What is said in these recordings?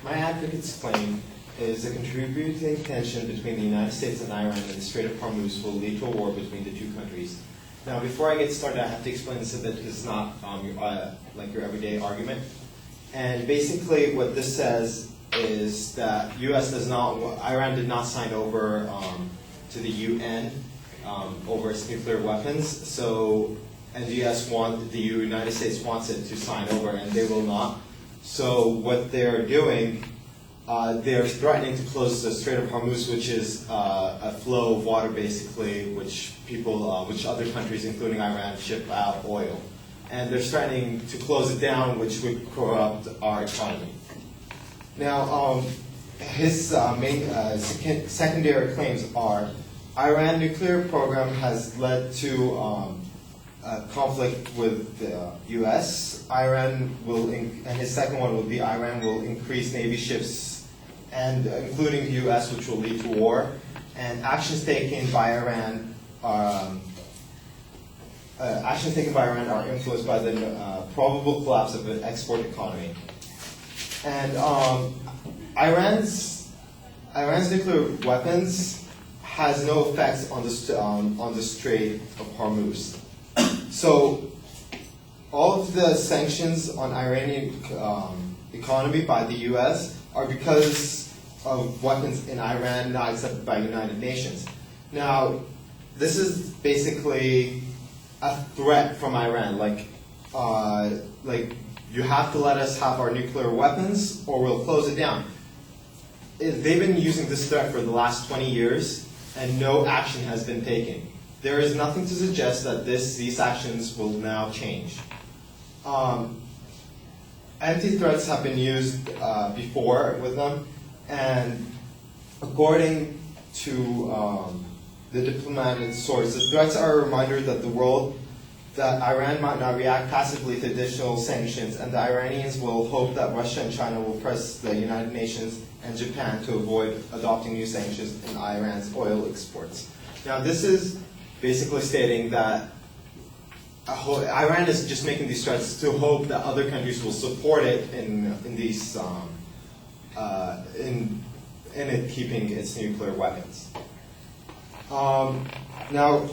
My advocate's claim is a contributing tension between the United States and Iran and the Strait of Hormuz will lead to a war between the two countries. Now, before I get started, I have to explain this a bit because it's not like your everyday argument. And basically, what this says is that Iran did not sign over to the UN over its nuclear weapons. So, and the United States wants it to sign over, and they will not. So, what they're doing, they're threatening to close the Strait of Hormuz, which is a flow of water, basically, which other countries, including Iran, ship out oil. And they're threatening to close it down, which would corrupt our economy. Now, his main secondary claims are Iran nuclear program has led to a conflict with the U.S. and his second one would be Iran will increase Navy ships, and including the U.S., which will lead to war. And actions taken by Iran are influenced by the probable collapse of the export economy. And Iran's nuclear weapons has no effects on the Strait of Hormuz. So all of the sanctions on Iranian economy by the U.S. are because of weapons in Iran not accepted by the United Nations. Now, this is basically a threat from Iran, like you have to let us have our nuclear weapons or we'll close it down. They've been using this threat for the last 20 years and no action has been taken. There is nothing to suggest that these actions will now change. Anti-threats have been used before with them, and according to the diplomatic sources, threats are a reminder that Iran might not react passively to additional sanctions, and the Iranians will hope that Russia and China will press the United Nations and Japan to avoid adopting new sanctions in Iran's oil exports. Now, this is basically stating that Iran is just making these threats to hope that other countries will support it in it keeping its nuclear weapons. Now,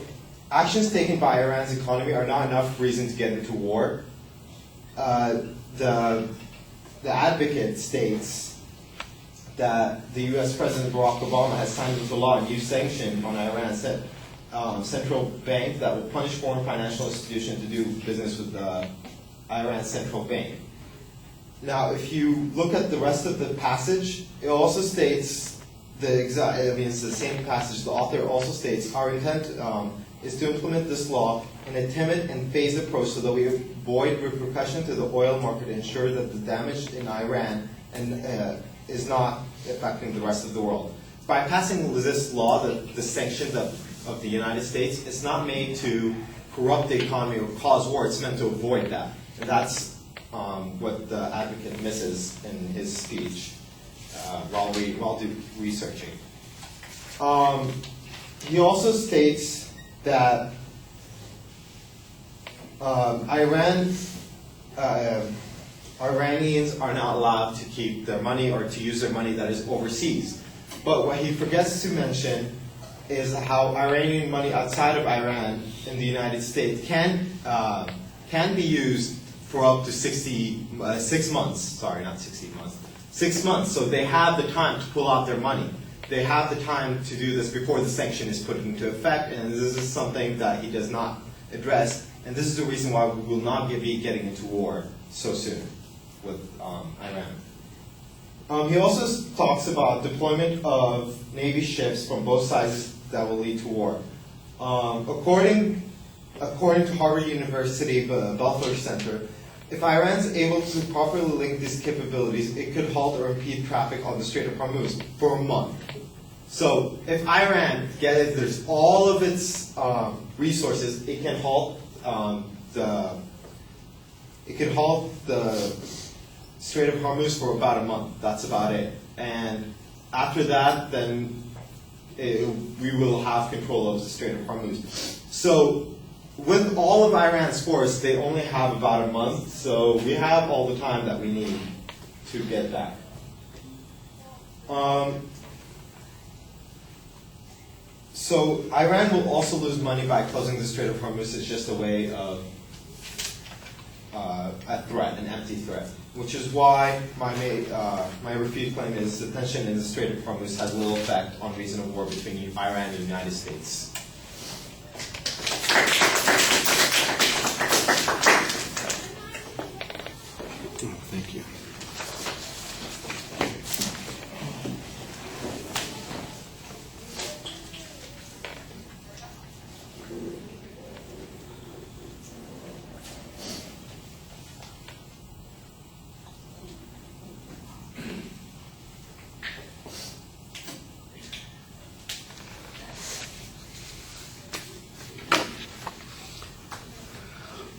actions taken by Iran's economy are not enough reason to get into war. The advocate states that the U.S. President Barack Obama has signed into law a new sanction on Iran's central bank that will punish foreign financial institutions to do business with Iran's central bank. Now, if you look at the rest of the passage, it also states it's the same passage. The author also states, our intent is to implement this law in a timid and phased approach so that we avoid repercussion to the oil market and ensure that the damage in Iran is not affecting the rest of the world. By passing this law, the sanctions of the United States, it's not made to corrupt the economy or cause war. It's meant to avoid that. And that's what the advocate misses in his speech while researching. He also states that Iranians are not allowed to keep their money or to use their money that is overseas. But what he forgets to mention is how Iranian money outside of Iran in the United States can be used for up to 6 months. Sorry, not 60 months. 6 months. So they have the time to pull out their money. They have the time to do this before the sanction is put into effect, and this is something that he does not address. And this is the reason why we will not be getting into war so soon with Iran. He also talks about deployment of Navy ships from both sides that will lead to war. According to Harvard University Belfer Center, if Iran is able to properly link these capabilities, it could halt or impede traffic on the Strait of Hormuz for a month. So if Iran gathers all of its resources, it can halt the Strait of Hormuz for about a month. That's about it. And after that, then we will have control of the Strait of Hormuz. So with all of Iran's force, they only have about a month. So we have all the time that we need to get back. So Iran will also lose money by closing the Strait of Hormuz. It's just a way of a threat, an empty threat, which is why my refute claim is the tension in the Strait of Hormuz has little effect on reason of war between Iran and the United States. Thank you.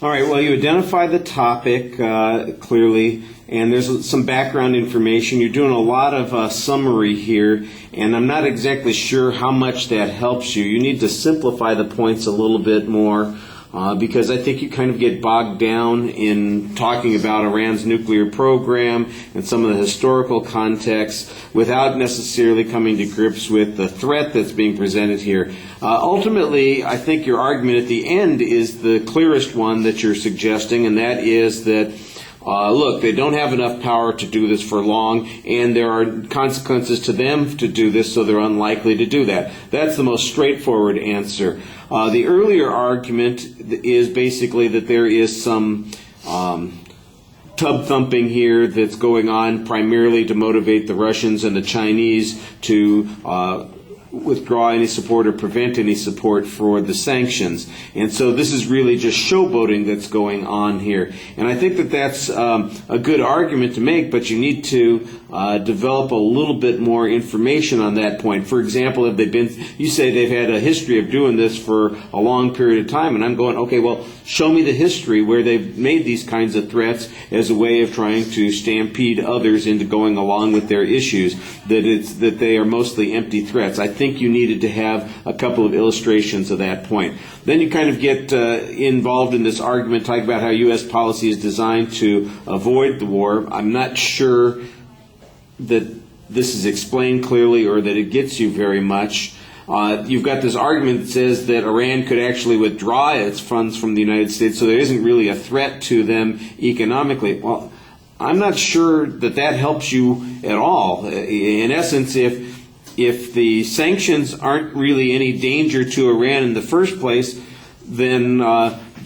All right, well, you identified the topic clearly, and there's some background information. You're doing a lot of summary here, and I'm not exactly sure how much that helps you. You need to simplify the points a little bit more, because I think you kind of get bogged down in talking about Iran's nuclear program and some of the historical context without necessarily coming to grips with the threat that's being presented here. Ultimately, I think your argument at the end is the clearest one that you're suggesting, and that is that look, they don't have enough power to do this for long, and there are consequences to them to do this, so they're unlikely to do that. That's the most straightforward answer. The earlier argument is basically that there is some tub thumping here that's going on primarily to motivate the Russians and the Chinese to withdraw any support or prevent any support for the sanctions. And so this is really just showboating that's going on here. And I think that that's a good argument to make, but you need to develop a little bit more information on that point. For example, if they've been, you say they've had a history of doing this for a long period of time, and I'm going, okay, well, show me the history where they've made these kinds of threats as a way of trying to stampede others into going along with their issues, that they are mostly empty threats. I think you needed to have a couple of illustrations of that point. Then you kind of get involved in this argument talking about how U.S. policy is designed to avoid the war. I'm not sure that this is explained clearly or that it gets you very much. You've got this argument that says that Iran could actually withdraw its funds from the United States, so there isn't really a threat to them economically. Well, I'm not sure that that helps you at all. In essence, if the sanctions aren't really any danger to Iran in the first place, then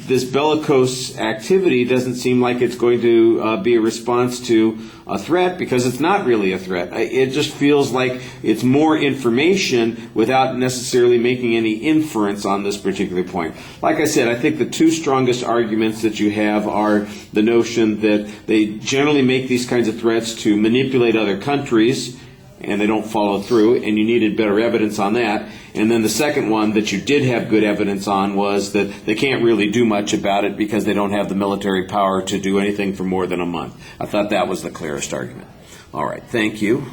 this bellicose activity doesn't seem like it's going to be a response to a threat, because it's not really a threat. It just feels like it's more information without necessarily making any inference on this particular point. Like I said, I think the two strongest arguments that you have are the notion that they generally make these kinds of threats to manipulate other countries, and they don't follow through, and you needed better evidence on that. And then the second one that you did have good evidence on was that they can't really do much about it because they don't have the military power to do anything for more than a month. I thought that was the clearest argument. All right, thank you.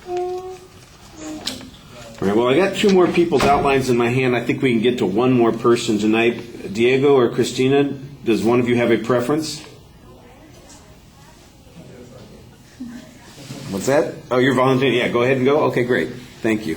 All right, well, I got two more people's outlines in my hand. I think we can get to one more person tonight. Diego or Christina, does one of you have a preference? What's that? Oh, you're volunteering. Yeah, go ahead and go. Okay, great. Thank you.